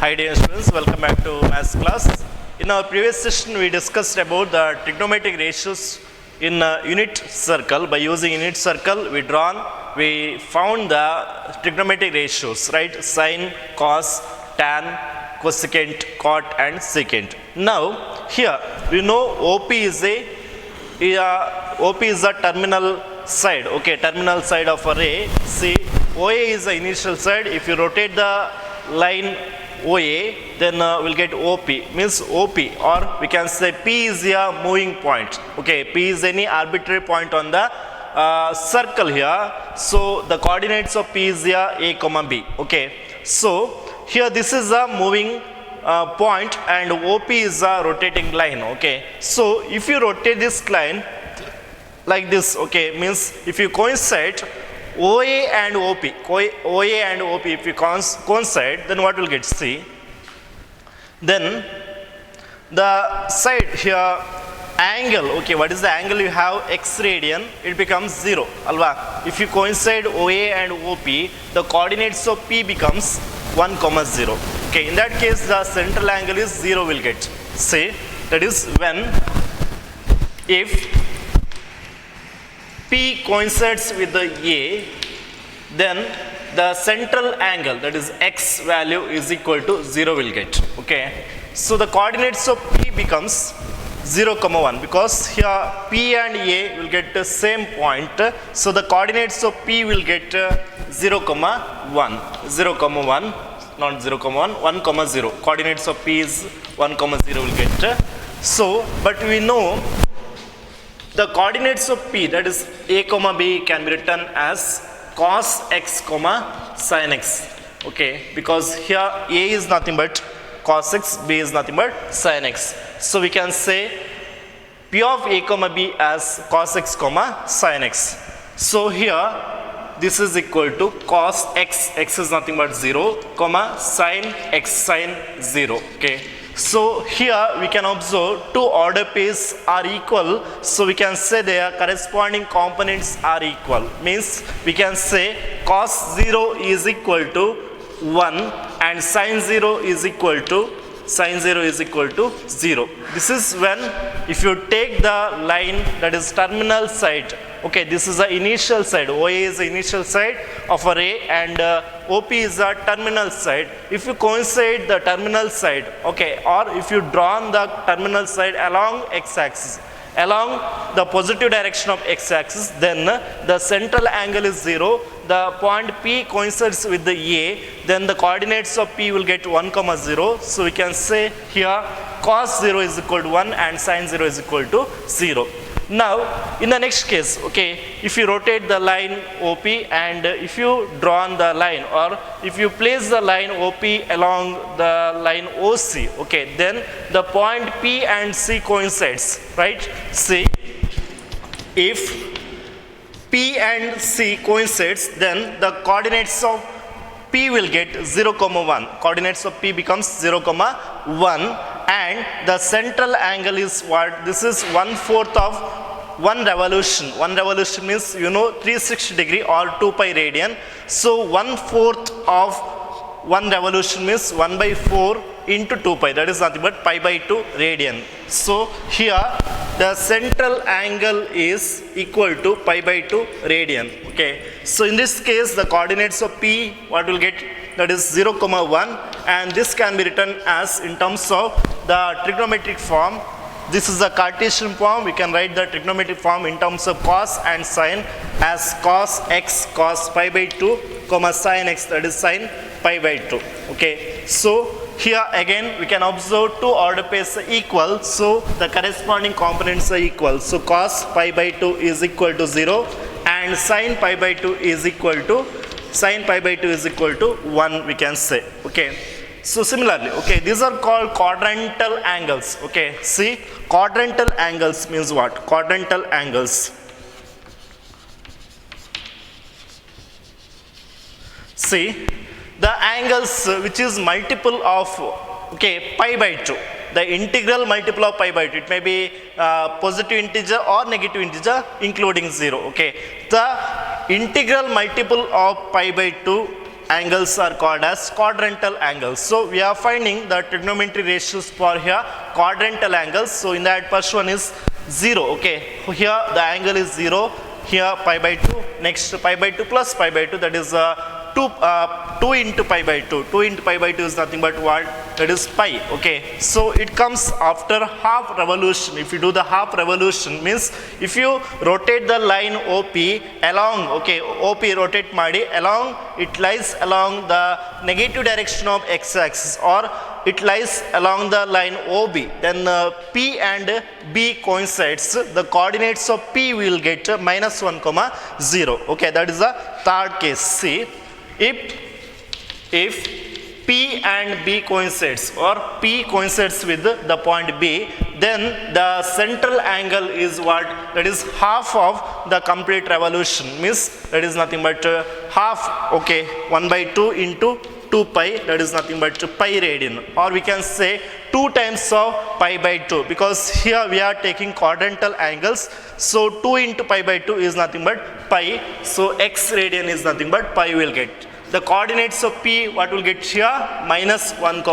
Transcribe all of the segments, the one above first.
Hi dear students, welcome back to maths class. In our previous session we discussed about the trigonometric ratios in a unit circle. By using unit circle we found the trigonometric ratios, right? Sine, cos, tan, cosecant, cot and secant. Now here we know OP is a terminal side, okay, terminal side of a ray. See, OA is the initial side. If you rotate the line OA, then we'll get OP, means OP, or we can say P is a moving point. Okay, P is any arbitrary point on the circle here. So the coordinates of P is a comma B. Okay, so here this is a moving point and OP is a rotating line. Okay, so if you rotate this line like this, okay, means if you coincide OA and OP, if you coincide, then what will get? See, then the side here angle, okay, what is the angle you have? X radian, it becomes 0, alva. If you coincide OA and OP, the coordinates of P becomes 1, 0. Okay, in that case the central angle is 0 will get. See, that is when if P coincides with the A, then the central angle, that is X value, is equal to 0 will get. Okay, so the coordinates of P becomes 0, 1 because here P and A will get the same point. So the coordinates of P will get 0, 1, 0, 1, not 0, 1, 1, 0. Coordinates of P is 1, 0 will get. So, but we know the coordinates of P, that is A, B, can be written as cos x, sin x. Okay, because here A is nothing but cos x, B is nothing but sin x. So we can say P of A, B as cos x, sin x. So here this is equal to cos x, x is nothing but 0, sin x, sin 0. Okay. So here we can observe two order pairs are equal, so we can say their corresponding components are equal. Means we can say cos 0 is equal to 1 and sin 0 is equal to 0. This is when if you take the line that is terminal side, okay, this is the initial side, OA is the initial side of a ray and OP is the terminal side. If you coincide the terminal side, okay, or if you draw the terminal side along x-axis, along the positive direction of x-axis, then the central angle is 0. The point P coincides with the A, then the coordinates of P will get 1, 0. So we can say here cos 0 is equal to 1 and sin 0 is equal to 0. Now in the next case, okay, if you rotate the line OP and if you draw the line or if you place the line OP along the line OC, okay, then the point P and C coincides, right? See, if P and C coincides, then the coordinates of P will get 0, 1. Coordinates of P becomes 0, 1 and the central angle is what? This is 1/4 of 1 revolution. 1 revolution means, you know, 360 degree or 2 pi radian. So 1/4 of 1 revolution means 1/4 into 2 pi, that is nothing but pi by 2 radian. So here the central angle is equal to pi by 2 radian. Okay, so in this case the coordinates of P, what will get? That is 0, 1 and this can be written as in terms of the trigonometric form. This is the Cartesian form. We can write the trigonometric form in terms of cos and sin as cos x cos pi by 2, sin x, that is sin pi by 2. Okay, so here again we can observe two order pairs are equal, so the corresponding components are equal. So cos pi by 2 is equal to 0 and sin pi by 2 is equal to 1, we can say. Okay, so similarly, okay, these are called quadrantal angles. Okay, see, quadrantal angles means what? Quadrantal angles, see, the angles which is multiple of, okay, pi by 2, the integral multiple of pi by 2, it may be positive integer or negative integer including 0. Okay, the integral multiple of pi by 2 angles are called as quadrantal angles. So we are finding the trigonometry ratios for here quadrantal angles. So in that first one is 0. Okay, here the angle is 0, here pi by 2, next pi by 2 plus pi by 2, that is 2 into pi by 2. 2 into pi by 2 is nothing but what? That is pi. Okay, so it comes after half revolution. If you do the half revolution, means if you rotate the line OP along, okay, OP rotate madi along, it lies along the negative direction of x-axis, or it lies along the line OB, then P and B coincides, the coordinates of P will get minus 1, 0. Okay, that is the third case. See, if P and B coincides, or P coincides with the point B, then the central angle is what? That is half of the complete revolution, means that is nothing but half, okay, 1 by 2 into 2 pi, that is nothing but pi radian, or we can say 2 times of pi by 2, because here we are taking quadrantal angles, so 2 into pi by 2 is nothing but pi, so x radian is nothing but pi will get. The coordinates of P, what will get here? Minus 1,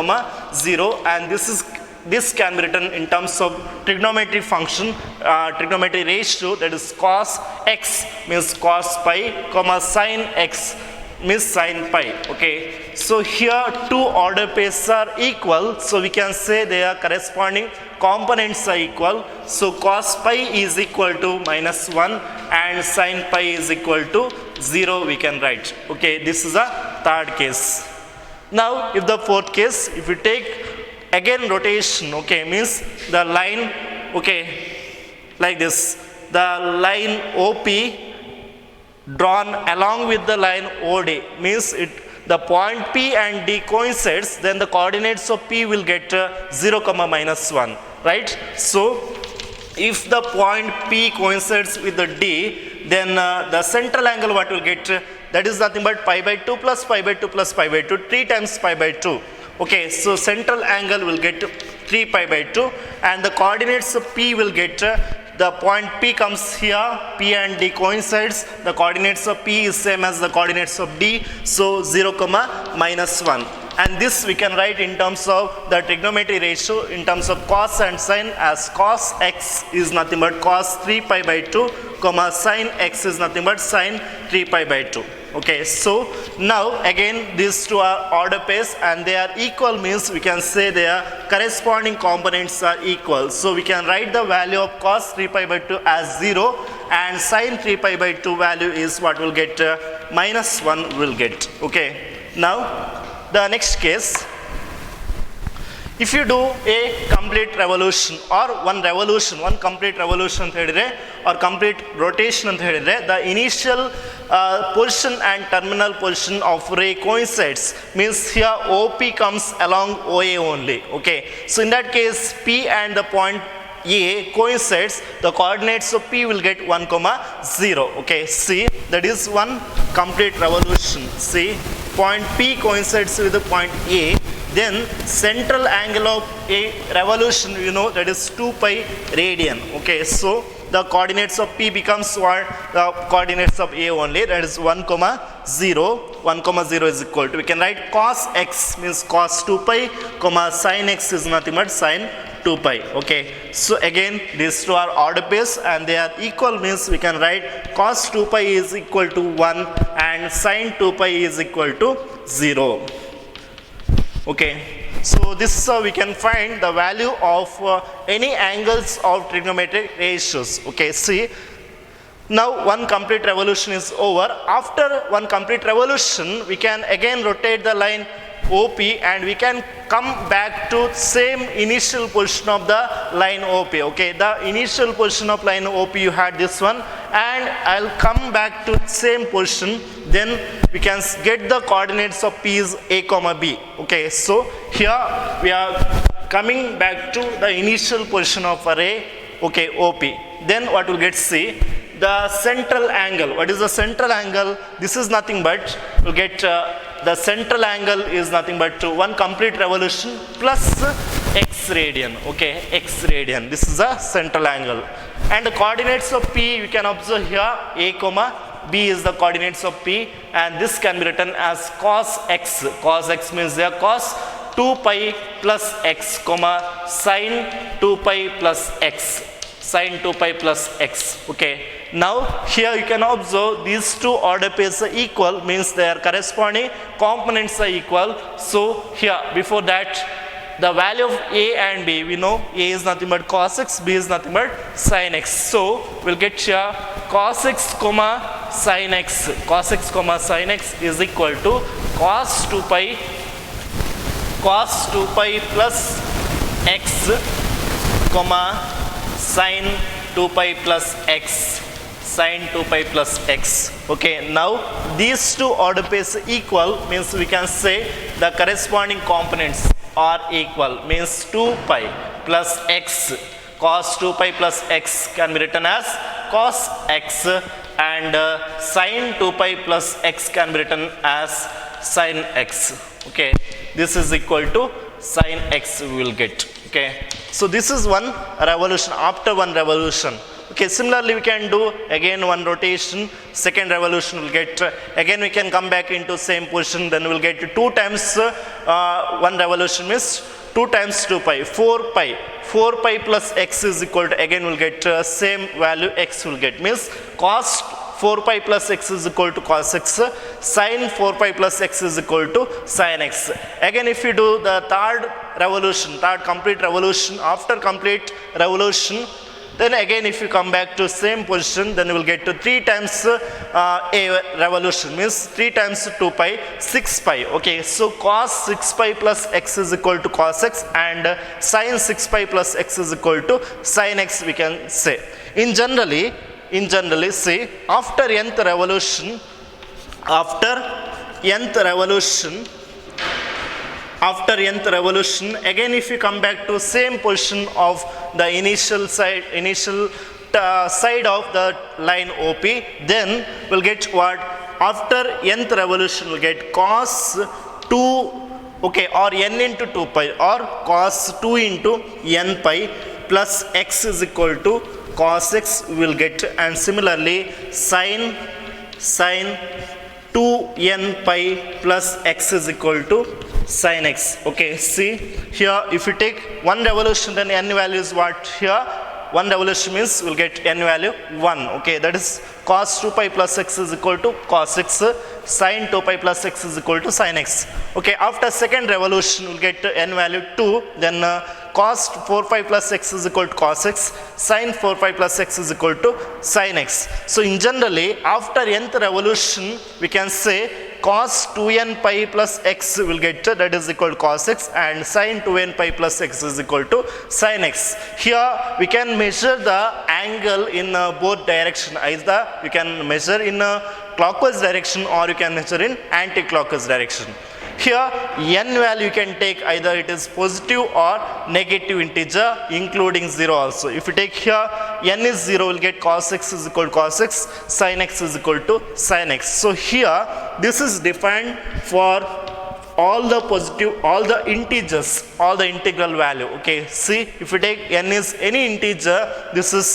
0, and this can be written in terms of trigonometry function, trigonometry ratio, that is cos x means cos pi, sin x means sin pi. Okay, so here two order pairs are equal, so we can say their corresponding components are equal. So cos pi is equal to minus 1 and sin pi is equal to 0 we can write. Okay, this is a third case. Now if the fourth case, if you take again rotation, okay, means the line, okay, like this, the line OP drawn along with the line OD, means the point P and D coincides, then the coordinates of P will get 0, minus 1, right? So if the point P coincides with the D, then the central angle what will get? That is nothing but pi by 2 plus pi by 2 plus pi by 2, 3 times pi by 2. Okay, so central angle will get 3 pi by 2, and the coordinates of P will get, the point P comes here, P and D coincides, the coordinates of P is same as the coordinates of D, so 0, minus 1. And this we can write in terms of the trigonometry ratio in terms of cos and sin, as cos x is nothing but cos 3 pi by 2, sin x is nothing but sin 3 pi by 2. Okay, so now again these two are order pairs and they are equal, means we can say their corresponding components are equal. So we can write the value of cos 3 pi by 2 as 0 and sin 3 pi by 2 value is what will get, minus 1 will get. Okay, now the next case, if you do a complete revolution or one complete revolution or complete rotation, the initial position and terminal position of ray coincides, means here OP comes along OA only. Okay, so in that case P and the point A coincides, the coordinates of P will get 1, 0. Okay, see, that is one complete revolution. See, point P coincides with the point A, then central angle of a revolution, you know, that is 2 pi radian. Okay, so the coordinates of P becomes what? The coordinates of A only, that is 1, 0. 1, 0 is equal to, we can write cos x means cos 2 pi, sin x is nothing but sin 2 pi. Okay, so again these two are order pairs and they are equal, means we can write cos 2 pi is equal to 1 and sin 2 pi is equal to 0. Okay, so this is how we can find the value of any angles of trigonometric ratios. Okay, see, now one complete revolution is over. After one complete revolution, we can again rotate the line OP and we can come back to same initial position of the line OP. Okay, the initial position of line OP, you had this one, and I'll come back to same position, then we can get the coordinates of P is A, B. Okay, so here we are coming back to the initial position of array, okay, OP. Then what we'll get, see, the central angle. What is the central angle? This is nothing but, we'll get the central angle is nothing but one complete revolution plus x radian. Okay, x radian. This is a central angle. And the coordinates of P, you can observe here A, B is the coordinates of P, and this can be written as cos x. Cos x means there cos 2 pi plus x, comma sin 2 pi plus x. Sin 2 pi plus x. Okay. Now here you can observe these two order pairs are equal, means their corresponding components are equal. So here before that, the value of A and B, we know A is nothing but cos x, B is nothing but sin x. So we'll get here cos x comma sin x. Cos x comma sin x is equal to cos 2 pi plus x comma sin 2 pi plus x. Sin 2 pi plus x. Okay, now these two order pairs are equal, means we can say the corresponding components are equal, means 2 pi plus x. Cos 2 pi plus x can be written as cos x, and sin 2 pi plus x can be written as sin x. Okay, this is equal to sin x we will get. Okay, so this is one revolution, after one revolution. Okay, similarly we can do again one rotation, second revolution will get, again we can come back into same position, then we'll get 2 times one revolution means 2 times 2 pi, 4 pi. 4 pi plus x is equal to, again we'll get same value x will get, means cos 4 pi plus x is equal to cos x, sin 4 pi plus x is equal to sin x. Again if you do the third revolution, third complete revolution, after complete revolution, then again if you come back to same position, then you will get to 3 times a revolution, means 3 times 2 pi, 6 pi. Okay, so cos 6 pi plus x is equal to cos x, and sin 6 pi plus x is equal to sin x we can say. In generally see, after nth revolution, again if you come back to same position of the initial side of the line OP, then we'll get what? After nth revolution we'll get cos 2, okay, or n into 2 pi, or cos 2 into n pi plus x is equal to cos x we will get, and similarly sin 2n pi plus x is equal to sin x. Okay, see here if you take one revolution, then n value is what? Here one revolution means we'll get n value 1. Okay, that is cos 2 pi plus x is equal to cos x, sin 2 pi plus x is equal to sin x. Okay, after second revolution we'll get n value 2, then cos 4 pi plus x is equal to cos x, sin 4 pi plus x is equal to sin x. So in generally after nth revolution we can say cos 2n pi plus x will get, that is equal to cos x, and sin 2n pi plus x is equal to sin x. Here we can measure the angle in both direction, either you can measure in clockwise direction or you can measure in anti-clockwise direction. Here n value you can take either it is positive or negative integer including 0 also. If you take here n is 0, we'll get cos x is equal to cos x, sin x is equal to sin x. So here this is defined for all the positive, all the integers, all the integral value. Okay, see if you take n is any integer, this is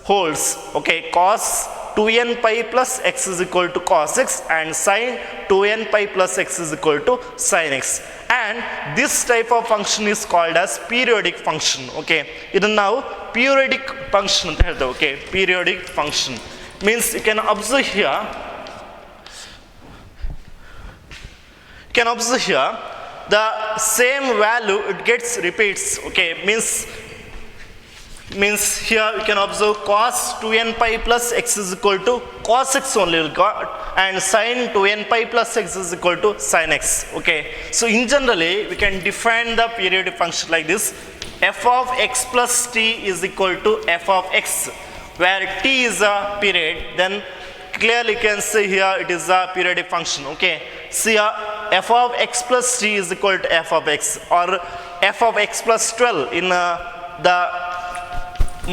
holds. Okay, cos 2n pi plus x is equal to cos x, and sin 2n pi plus x is equal to sin x. And this type of function is called as periodic function. Okay, ಇದು ನಾವು periodic function ಅಂತ ಹೇಳ್ತೇವೆ. Okay, periodic function means you can observe here, the same value it gets repeats. Okay, means here you can observe cos 2n pi plus x is equal to cos x only will got, and sin 2n pi plus x is equal to sin x. Okay, so in generally we can define the periodic function like this: f of x plus t is equal to f of x, where t is a period, then clearly you can say here it is a periodic function. Okay, see here f of x plus t is equal to f of x, or f of x plus 12 in the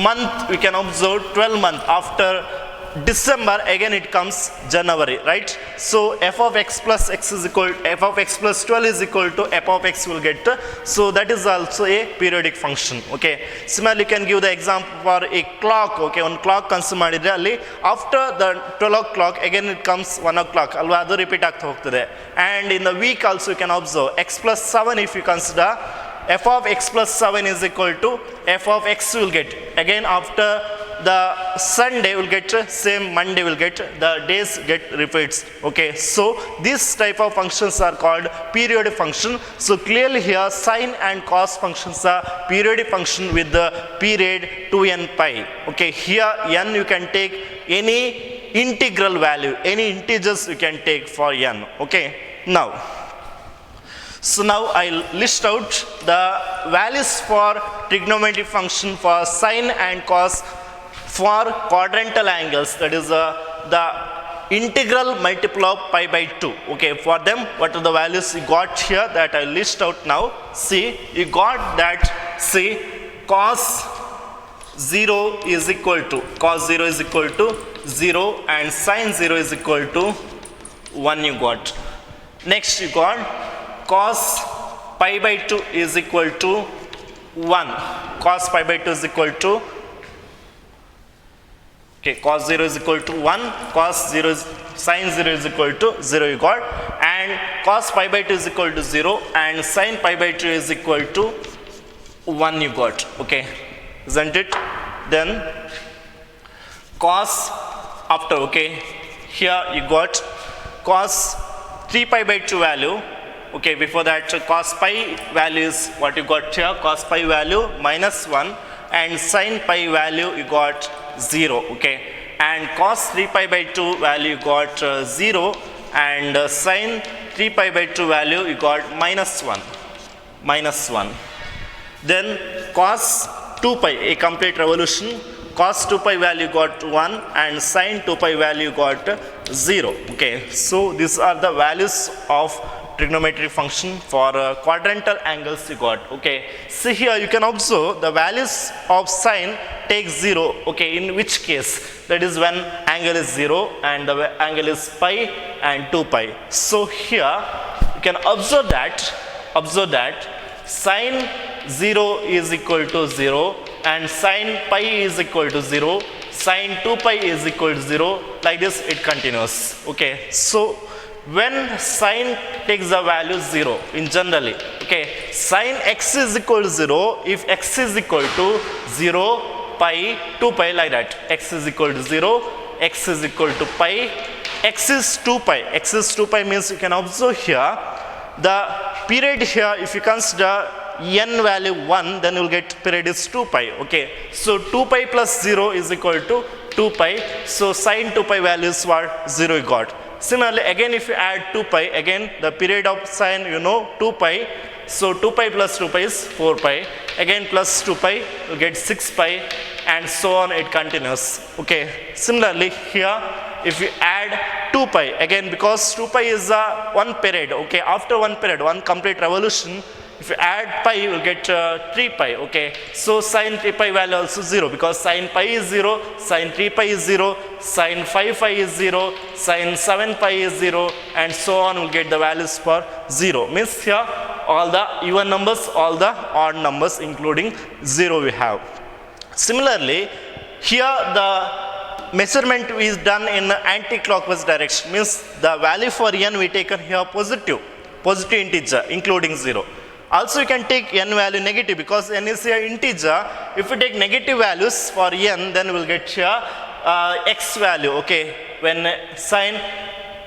month we can observe 12 month after December, again it comes January, right? So f of x plus x is equal, f of x plus 12 is equal to f of x will get, so that is also a periodic function, okay? Similarly, you can give the example for a clock, okay? One clock consume ಮಾಡಿದ್ರೆ after the 12 o'clock, again it comes 1 o'clock, alwa adu repeat ಆಗ್ತಾ ಹೋಗ್ತದೆ. And in the week also you can observe x plus 7, if you consider f of x plus 7 is equal to f of x will get, again after the Sunday will get same Monday will get, the days get repeats, okay? So this type of functions are called periodic function. So clearly here sine and cos functions are periodic function with the period 2n pi, okay? Here n you can take any integral value, any integers you can take for n, okay? Now, so now I'll list out the values for trigonometry function for sine and cos for quadrantal angles, that is the integral multiple of pi by 2, okay? For them, what are the values you got here that I list out now? See, you got that, see, cos 0 is equal to, cos 0 is equal to 0 and sine 0 is equal to 1 you got. Next you got cos pi by 2 is equal to 1, cos pi by 2 is equal to, okay, cos 0 is equal to 1, cos 0 is, sine 0 is equal to 0 you got, and cos pi by 2 is equal to 0 and sine pi by 2 is equal to 1 you got, okay, isn't it? Then cos after, okay, here you got cos 3 pi by 2 value, okay, before that cos pi value is what you got here, cos pi value minus 1 and sine pi value you got 0, okay, and cos 3 pi by 2 value you got 0 and sine 3 pi by 2 value you got minus 1, minus 1. Then cos 2 pi, a complete revolution, cos 2 pi value got 1 and sine 2 pi value got 0, okay? So these are the values of trigonometric function for quadrantal angles you got, okay? See here you can observe the values of sine take 0, okay? In which case? That is when angle is 0 and the angle is pi and 2 pi. So here you can observe that sine 0 is equal to 0 and sine pi is equal to 0, sine 2 pi is equal to 0, like this it continues, okay? So when sine takes the value 0 in generally, okay, sine x is equal to 0 if x is equal to 0, pi, 2 pi, like that, x is equal to 0, x is equal to pi, x is 2 pi, x is 2 pi means you can observe here the period here, if you consider n value 1, then you will get period is 2 pi, okay? So 2 pi plus 0 is equal to 2 pi, so sine 2 pi values were 0 you got. Similarly, again if you add 2 pi, again the period of sine you know 2 pi, so 2 pi plus 2 pi is 4 pi, again plus 2 pi you get 6 pi and so on it continues, okay? Similarly here if you add 2 pi, again because 2 pi is one period, okay, after one period, one complete revolution, if you add pi you will get 3 pi, okay? So sine 3 pi value also 0 because sine pi is 0, sine 3 pi is 0, sine 5 pi is 0, sine 7 pi is 0 and so on will get the values for 0. Means here all the even numbers, all the odd numbers including 0 we have. Similarly here the measurement is done in anti-clockwise direction, means the value for n we taken here positive integer including 0. Also you can take n value negative because n is an integer. If you take negative values for n, then we will get here x value, okay? When sine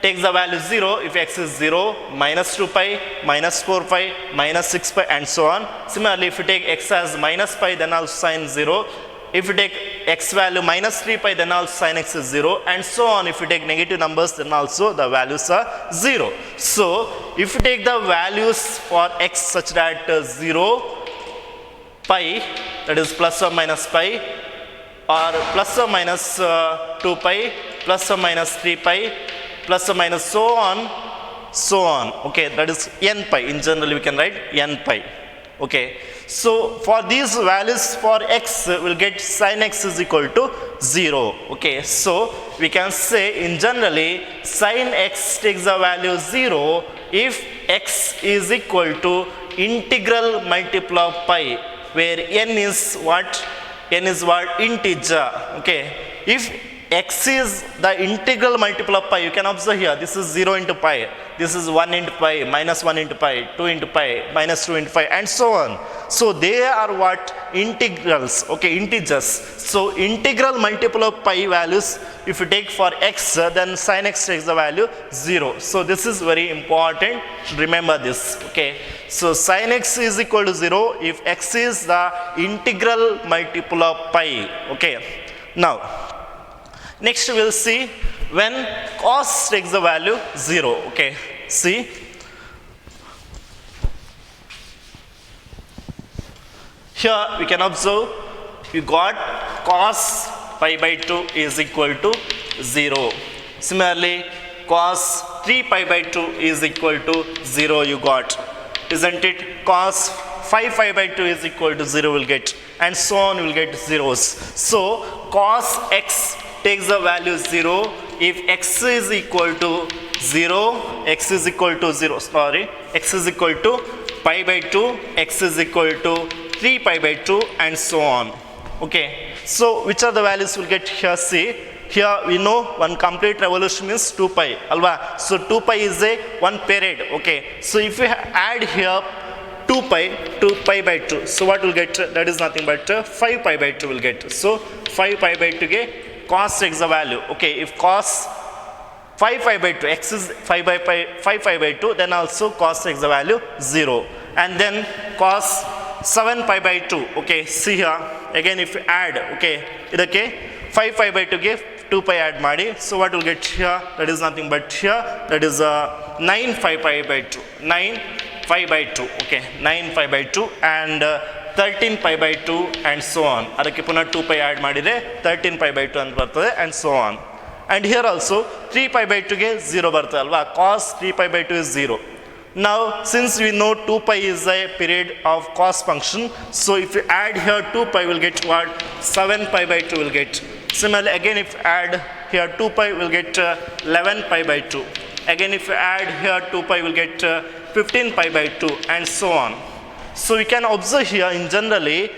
takes the value 0, if x is 0, minus 2 pi, minus 4 pi, minus 6 pi and so on. Similarly, if you take x as minus pi, then also sine 0. If you take x value minus 3 pi, then also sin x is 0 and so on. If you take negative numbers, then also the values are 0. So if you take the values for x such that 0, pi, that is plus or minus pi, or plus or minus 2 pi, plus or minus 3 pi, plus or minus so on, okay, that is n pi. In general we can write n pi, okay? So for these values for x, we'll get sin x is equal to 0, okay? So we can say in generally sin x takes the value 0 if x is equal to integral multiple of pi, where n is what? N is what? Integer. Okay. If x is the integral multiple of pi, you can observe here, this is 0 into pi, this is 1 into pi, minus 1 into pi, 2 into pi, minus 2 into pi, and so on. So they are what? Integrals, okay, integers. So integral multiple of pi values, if you take for x, then sin x takes the value 0. So this is very important, remember this, okay. So sin x is equal to 0 if x is the integral multiple of pi, okay. Now, next we will see when cos takes the value 0, okay. See, here we can observe you got cos pi by 2 is equal to 0. Similarly, cos 3 pi by 2 is equal to 0 you got, isn't it? Cos 5 pi by 2 is equal to 0 will get, and so on will get zeros. So cos x takes the value 0 if x is equal to 0, x is equal to 0, x is equal to pi by 2, x is equal to 3 pi by 2, and so on, okay. So which are the values we'll get here? See, here we know one complete revolution means 2 pi, alva. So 2 pi is a 1 period, okay. So if we add here 2 pi to pi by 2, so what will get? That is nothing but 5 pi by 2 will get. So 5 pi by 2 get cos takes the value, okay. If cos 5 pi by 2, x is 5 pi by 2, then also cos takes the value 0. And then cos 7 pi by 2, okay. See here, again if you add, okay, okay, 5 pi by 2 give 2 pi add madi. So what will get here? That is nothing but here, that is 9 5 pi by 2, 9 5 by 2, okay, 9 5 by 2, and 13 pi by 2, and so on. Adakke puna 2 pi add madire 13 pi by 2 anta bartade, and so on. And here also 3 pi by 2 ge 0 bartade alva, cos 3 pi by 2 is 0. Now since we know 2 pi is a period of cos function, so if you add here 2 pi will get what? 7 pi by 2 will get. Similarly, again if you add here 2 pi will get 11 pi by 2. Again if you add here 2 pi will get 15 pi by 2, and so on. So we can observe here in generally,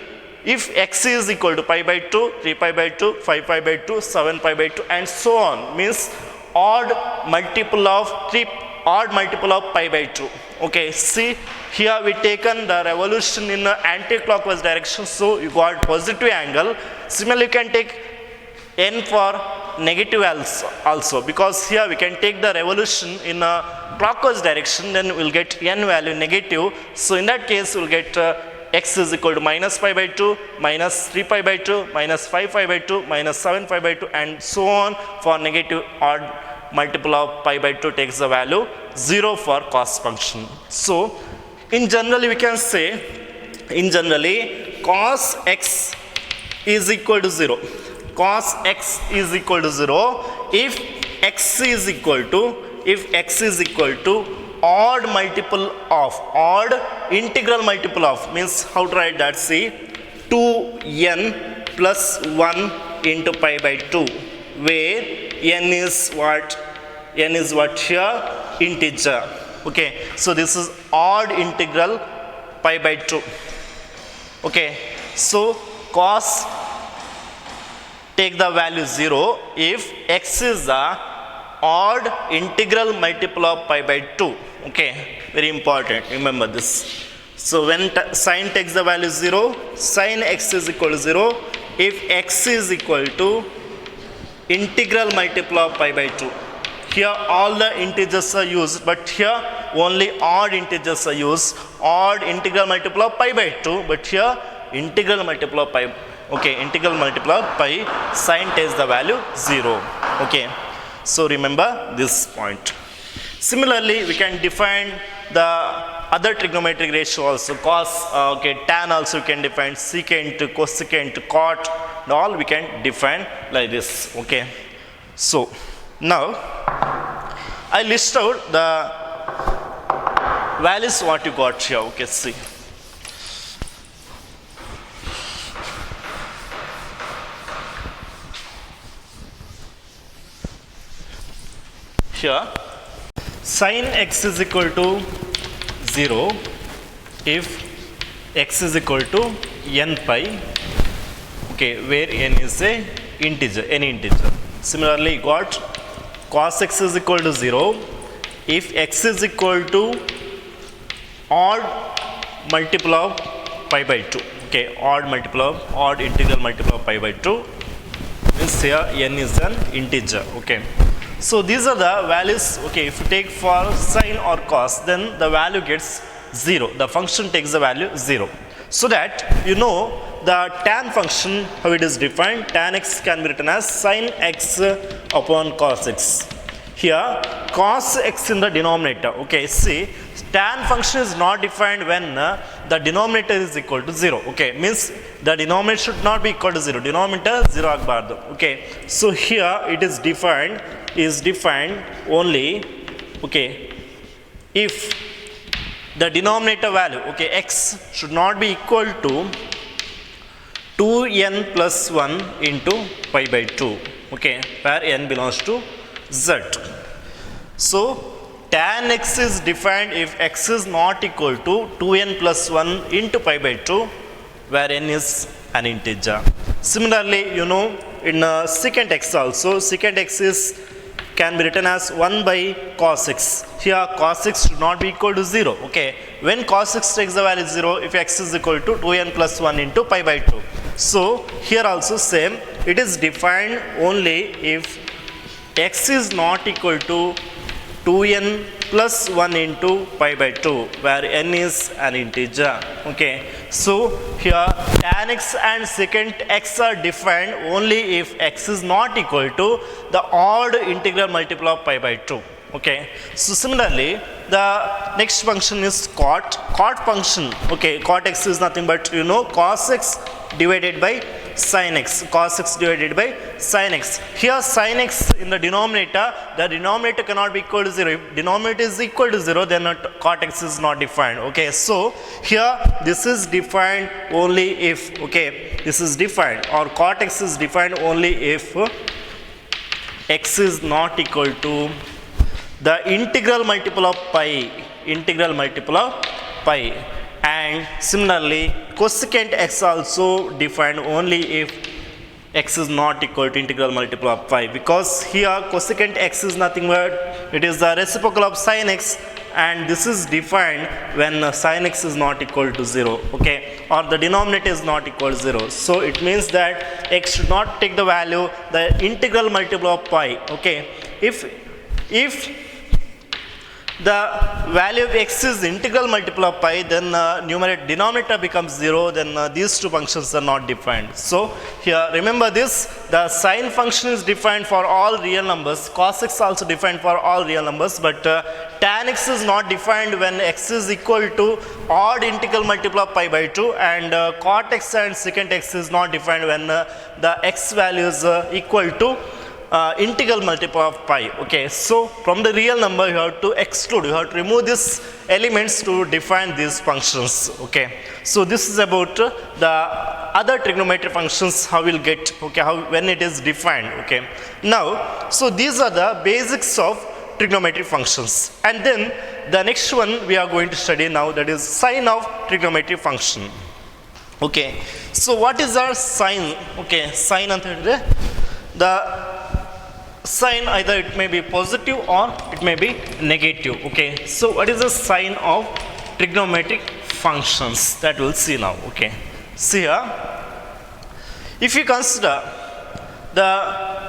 if x is equal to pi by 2, 3 pi by 2, 5 pi by 2, 7 pi by 2, and so on, means odd multiple of pi by 2. Okay, see here we taken the revolution in the anti-clockwise direction, so you got positive angle. Similarly, you can take n for negative also, because here we can take the revolution in a clockwise direction, then we'll get n value negative. So in that case we'll get x is equal to minus pi by 2, minus 3 pi by 2, minus 5 pi by 2, minus 7 pi by 2, and so on. For negative odd multiple of pi by 2 takes the value 0 for cos function. So in generally we can say, in generally cos x is equal to 0. Cos x is equal to 0 if x is equal to odd multiple of, odd integral multiple of, means how to write that? See, 2n plus 1 into pi by 2, where n is what? N is what here? Integer. Okay, so this is odd integral pi by 2. Okay, so cos take the value 0 if x is the odd integral multiple of pi by 2. Okay, very important, remember this. So when sin takes the value 0, sin x is equal to 0 if x is equal to integral multiple of pi by 2. Here all the integers are used, but here only odd integers are used. Odd integral multiple of pi by 2, but here integral multiple of pi. Okay, integral multiple of pi, sin takes the value 0. Okay, so remember this point. Similarly, we can define the other trigonometric ratio also. Cos, tan also we can define, secant, cosecant, cot, and all we can define like this. Okay, so now I list out the values what you got here. Okay, see. here sin x is equal to 0 if x is equal to n pi, okay, where n is a integer, any integer. Similarly, got cos x is equal to 0 if x is equal to odd multiple of pi by 2, okay, odd integral multiple of pi by 2, means here n is an integer, okay. So these are the values, okay, if you take for sine or cos, then the value gets 0, the function takes the value 0. So that you know the tan function, how it is defined, tan x can be written as sin x upon cos x. Here cos x in the denominator, okay, see tan function is not defined when the denominator is equal to 0, okay, means the denominator should not be equal to 0, denominator 0 agbardu, okay. So here it is defined only, okay, if the denominator value, okay, x should not be equal to 2n plus 1 into pi by 2, okay, where n belongs to z. So tan x is defined if x is not equal to 2n plus 1 into pi by 2, where n is an integer. Similarly, you know, in secant x also, secant x can be written as 1 by cos x. Here cos x should not be equal to 0, okay. When cos x takes the value 0, if x is equal to 2n plus 1 into pi by 2. So here also same, it is defined only if x is not equal to 2n plus 1 into pi by 2, where n is an integer, okay. So here tan x and secant x are defined only if x is not equal to the odd integral multiple of pi by 2, okay. So similarly, the next function is cot function, okay. Cot x is nothing but, you know, cos x divided by sin x, cos x divided by sin x. Here sin x in the denominator, the denominator cannot be equal to 0. If denominator is equal to 0, then cot x is not defined, okay. So here this is defined only if, okay, this is defined, or cot x is defined only if x is not equal to the integral multiple of pi, and similarly cosecant x also defined only if x is not equal to integral multiple of pi, because here cosecant x is nothing but it is the reciprocal of sin x, and this is defined when sin x is not equal to 0, okay, or the denominator is not equal to 0. So it means that x should not take the value the integral multiple of pi, okay. If the value of x is integral multiple of pi, then numerator denominator becomes 0, then these two functions are not defined. So here remember this, the sine function is defined for all real numbers, cos x also defined for all real numbers, but tan x is not defined when x is equal to odd integral multiple of pi by 2, and cot x and secant x is not defined when the x value is equal to integral multiple of pi, okay. So from the real number you have to exclude, you have to remove these elements to define these functions, okay. So this is about the other trigonometry functions, how we'll get, okay, how when it is defined, okay. Now, so these are the basics of trigonometry functions, and then the next one we are going to study now, that is sine of trigonometry function, okay. So what is our sine, okay, sine anta ಹೇಳಿದ್ರೆ the sign either it may be positive or it may be negative, okay. So what is the sign of trigonometric functions, that we'll see now, okay. See here, if you consider the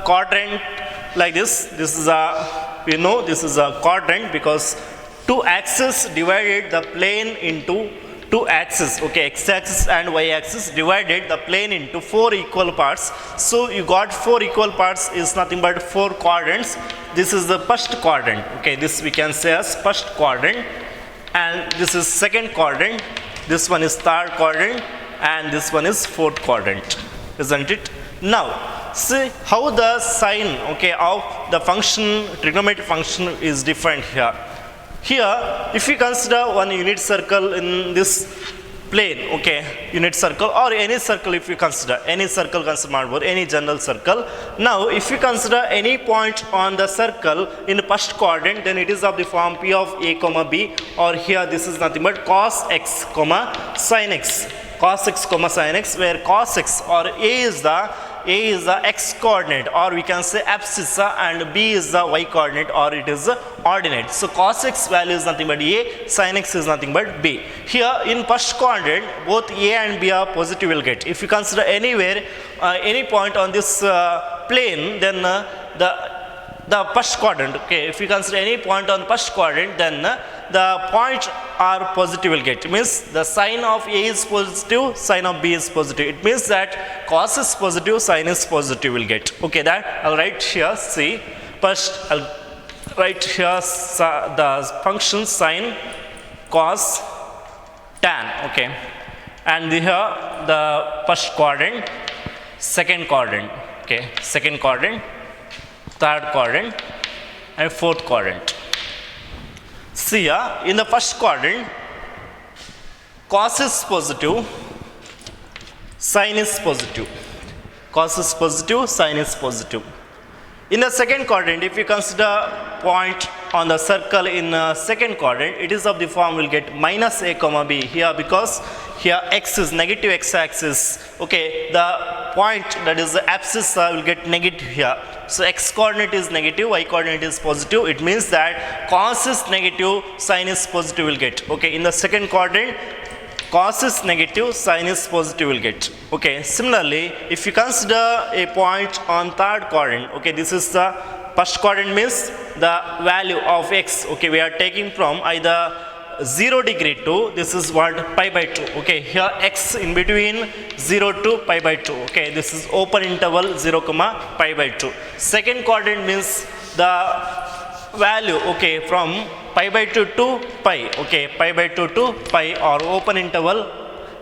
quadrant like this is a, we know this is a quadrant because two axes divided the plane into two axes, okay, x axis and y axis divided the plane into 4 equal parts. So you got 4 equal parts is nothing but 4 quadrants. This is the first quadrant, okay, this we can say as first quadrant, and this is second quadrant, this one is third quadrant, and this one is fourth quadrant, isn't it? Now see how the sign, okay, of the function, trigonometric function is defined here. Here, if you consider one unit circle in this plane, okay, unit circle or any circle. If you consider any circle, consider ಮಾಡಬಹುದು, any general circle. Now if you consider any point on the circle in the first quadrant, then it is of the form P of a comma b, or here this is nothing but cos x comma sin x, cos x comma sin x, where cos x or a is the x coordinate, or we can say abscissa, and b is the y coordinate, or it is the ordinate. So cos x value is nothing but a, sin x is nothing but b. Here in first quadrant both a and b are positive will get. If you consider anywhere any point on this plane, then the first quadrant, okay, if you consider any point on first quadrant, then the points are positive will get. It means the sign of a is positive, sign of b is positive. It means that cos is positive, sin is positive will get. Okay, that I'll write here. See, first I'll write here the function sin, cos, tan. Okay, and here the first quadrant, second quadrant. Okay, second quadrant, third quadrant, and fourth quadrant. See here, in the first quadrant, cos is positive, sin is positive. Cos is positive, sin is positive. In the second quadrant, if you consider point on the circle in second quadrant, it is of the form will get minus a comma b here, because here x is negative x-axis. Okay, the point that is the abscissa will get negative here. So x coordinate is negative, y coordinate is positive. It means that cos is negative, sin is positive will get. Okay, in the second quadrant, cos is negative, sin is positive will get. Okay, similarly, if you consider a point on third quadrant, okay, this is the first quadrant, means the value of x, okay, we are taking from either 0 degree to, this is what, pi by 2. Okay, here x in between 0 to pi by 2. Okay, this is open interval 0 comma pi by 2. Second quadrant means the value, okay, from pi by 2 to pi. Okay, pi by 2 to pi, or open interval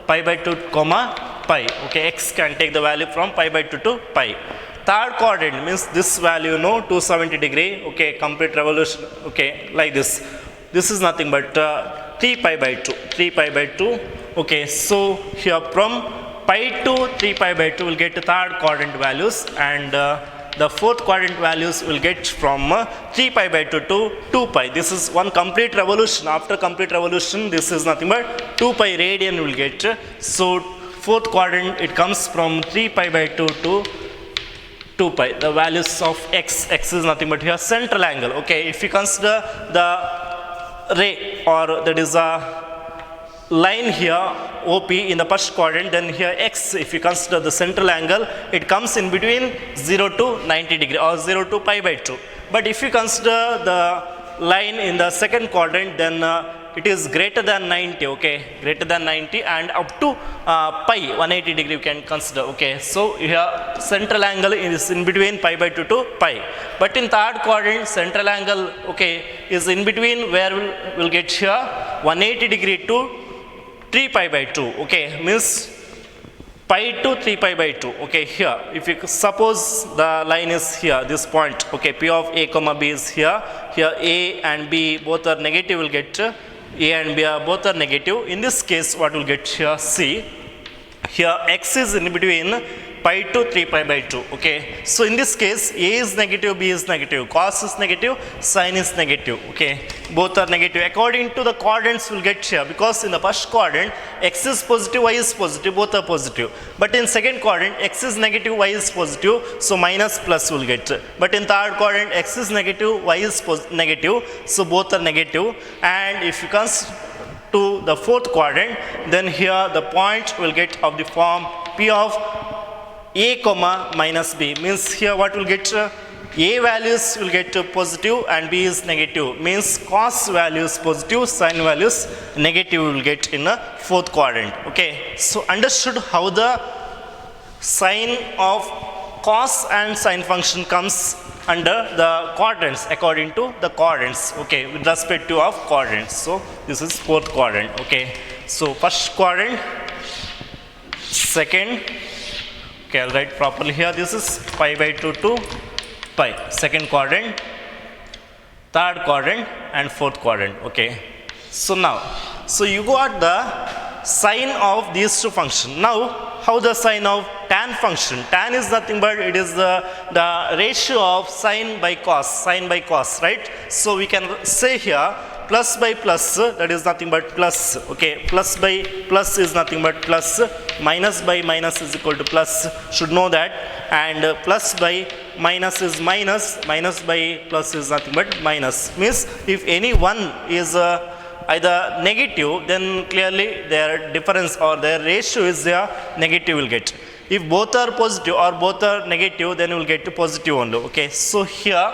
pi by 2 comma pi. Okay, x can take the value from pi by 2 to pi. Third quadrant means this value, no, 270 degree. Okay, complete revolution. Okay, like this. This is nothing but 3 pi by 2. 3 pi by 2. Okay, so here from pi to 3 pi by 2 will get the third quadrant values, and the fourth quadrant values will get from 3 pi by 2 to 2 pi. This is one complete revolution. After complete revolution, this is nothing but 2 pi radian will get. So fourth quadrant, it comes from 3 pi by 2 to 2 pi. The values of x is nothing but here central angle. Okay, if you consider the ray, or that is a line here OP in the first quadrant, then here x, if you consider the central angle, it comes in between 0 to 90 degree, or 0 to pi by 2. But if you consider the line in the second quadrant, then it is greater than 90. Okay, greater than 90 and up to pi 180 degree you can consider. Okay, so here central angle is in between pi by 2 to pi. But in third quadrant, central angle, okay, is in between, where we'll get here 180 degree to 3 pi by 2. Okay, means pi to 3 pi by 2. Okay, here if you suppose the line is here, this point, okay, P of a comma b is here. Here a and b both are negative will get. A and b are both are negative. In this case, what will get here? See, here x is in between pi to 3 pi by 2. Okay, so in this case, a is negative, b is negative, cos is negative, sin is negative. Okay, both are negative according to the quadrants will get here, because in the first quadrant x is positive, y is positive, both are positive. But in second quadrant x is negative, y is positive, so minus plus will get. But in third quadrant x is negative, y is negative, so both are negative. And if you consider to the fourth quadrant, then here the point will get of the form P of a comma minus b, means here what will get, a values will get positive and b is negative, means cos values positive, sin values negative will get in the fourth quadrant. Okay, so understood how the sign of cos and sin function comes under the quadrants, according to the quadrants. Okay, with respect to of quadrants. So this is fourth quadrant. Okay, so first quadrant, second, okay, I'll write properly here. This is pi by 2 to pi. Second quadrant, third quadrant, and fourth quadrant. Okay, so now, so you got the sine of these two functions. Now, how the sine of tan function? Tan is nothing but it is the ratio of sine by cos, right? So we can say here plus by plus, that is nothing but plus, okay, plus by plus is nothing but plus, minus by minus is equal to plus, should know that, and plus by minus is minus, minus by plus is nothing but minus, means if any one is either negative, then clearly their difference or their ratio is negative will get. If both are positive or both are negative, then we will get to positive only, okay. So here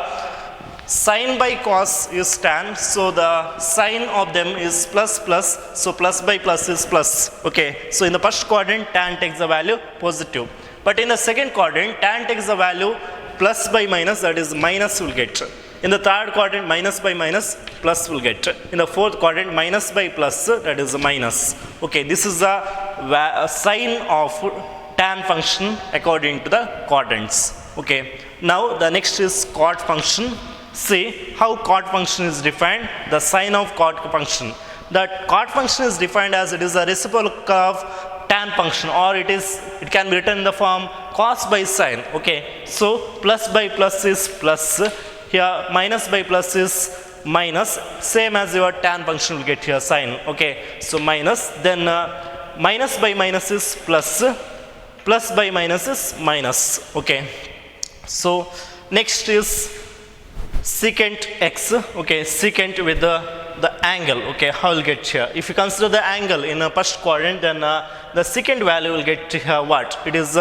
sine by cos is tan, so the sine of them is plus plus, so plus by plus is plus, okay. So in the first quadrant tan takes the value positive, but in the second quadrant tan takes the value plus by minus, that is minus will get. In the third quadrant minus by minus plus will get. In the fourth quadrant minus by plus, that is minus, okay. This is the sine of tan function according to the quadrants, okay. Now the next is cot function. See how cot function is defined, the sine of cot function. That cot function is defined as it is a reciprocal of tan function, or it can be written in the form cos by sine, okay. So plus by plus is plus, here minus by plus is minus, same as your tan function will get here sine, okay. So minus, then minus by minus is plus, plus by minus is minus, okay. So next is secant x, okay, secant with the angle, okay, how will get here? If you consider the angle in a first quadrant, then the secant value will get here what? It is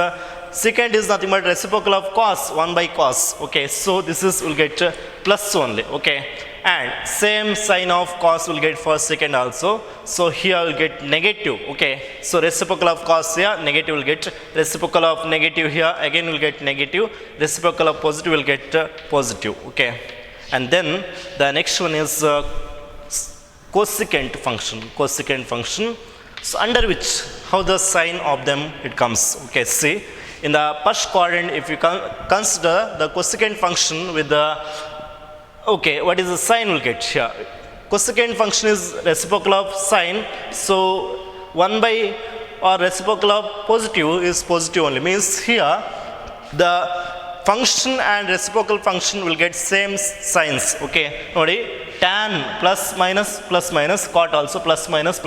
secant is nothing but reciprocal of cos, 1 by cos, okay. So this is will get plus only, okay. And same sign of cos will get for secant also. So here will get negative, okay. So reciprocal of cos here, negative will get, reciprocal of negative here, again will get negative, reciprocal of positive will get positive, okay. And then the next one is cosecant function. So under which, how the sign of them it comes, okay. See, in the first quadrant, if you consider the cosecant function with the, okay, what is the sign will get here? Cosecant function is reciprocal of sine, so 1 by or reciprocal of positive is positive only, means here the function and reciprocal function will get same signs, okay. Nodi, tan plus minus, cot also plus minus,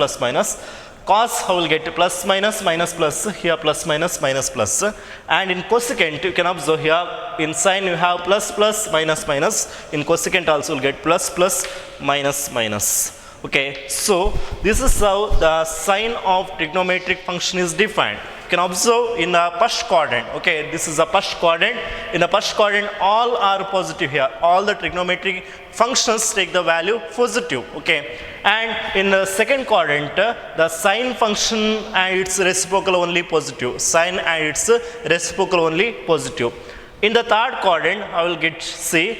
cos how will get plus minus, plus, here plus minus, plus, and in cosecant you can observe here in sine you have plus, minus, in cosecant also will get plus, minus, okay. So this is how the sign of trigonometric function is defined. You can observe in the first quadrant, okay, this is the first quadrant. In the first quadrant all are positive here, all the trigonometric functions take the value positive, okay. And in the second quadrant the sine function and its reciprocal only positive, sine and its reciprocal only positive. In the third quadrant I will get, see,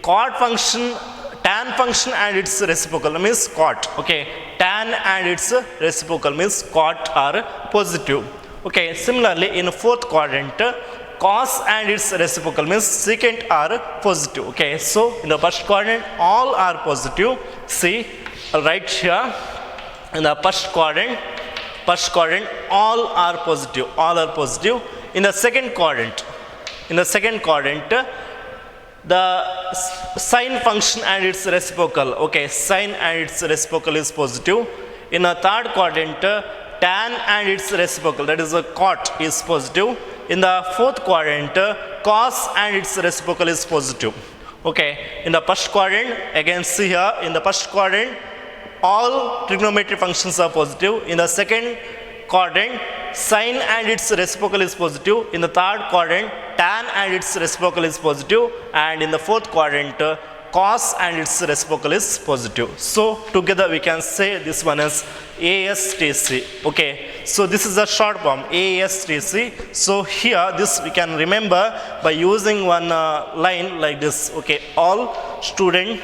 cot function, tan function and its reciprocal means cot, okay, tan and its reciprocal means cot are positive, okay. Similarly in the fourth quadrant cos and its reciprocal means secant are positive, okay. So in the first quadrant all are positive. See, right here in the first quadrant all are positive, in the second quadrant the sine function and its reciprocal, okay, sine and its reciprocal is positive. In the third quadrant tan and its reciprocal, that is a cot, is positive. In the fourth quadrant cos and its reciprocal is positive, okay. In the first quadrant, again see here, in the first quadrant all trigonometric functions are positive. In the second quadrant sine and its reciprocal is positive. In the third quadrant tan and its reciprocal is positive, and in the fourth quadrant cos and its reciprocal is positive. So together we can say this one is ASTC, okay. So this is a short form ASTC. So here this we can remember by using one line like this, okay. All student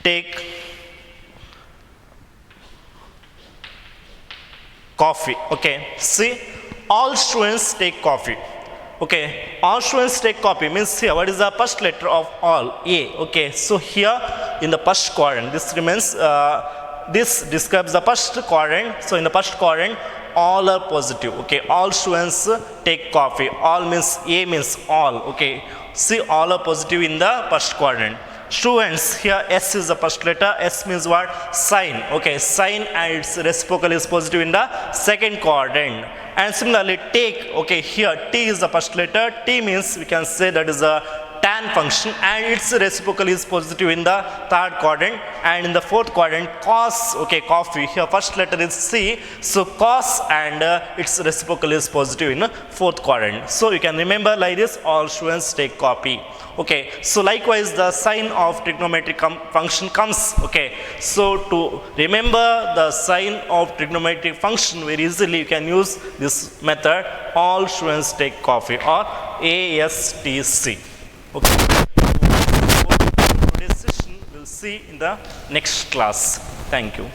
take coffee, okay. See, all students take coffee, okay. All students take coffee means here what is the first letter of all? A, okay. So here in the first quadrant. This remains, this describes the first quadrant. So in the first quadrant, all are positive. Okay, all students take coffee. All means A means all. Okay, see, all are positive in the first quadrant. Students, here S is the first letter. S means what? Sign. Okay, sign and its reciprocal is positive in the second quadrant. And similarly, take. Okay, here T is the first letter. T means we can say that is a tan function and its reciprocal is positive in the third quadrant. And in the fourth quadrant, cos. Okay, coffee. Here first letter is C. So cos and its reciprocal is positive in the fourth quadrant. So you can remember like this, all students take coffee. Okay, so likewise the sign of trigonometric function comes. Okay, so to remember the sign of trigonometric function very easily, you can use this method, all students take coffee, or ASTC. Okay, today's session we'll see in the next class. Thank you.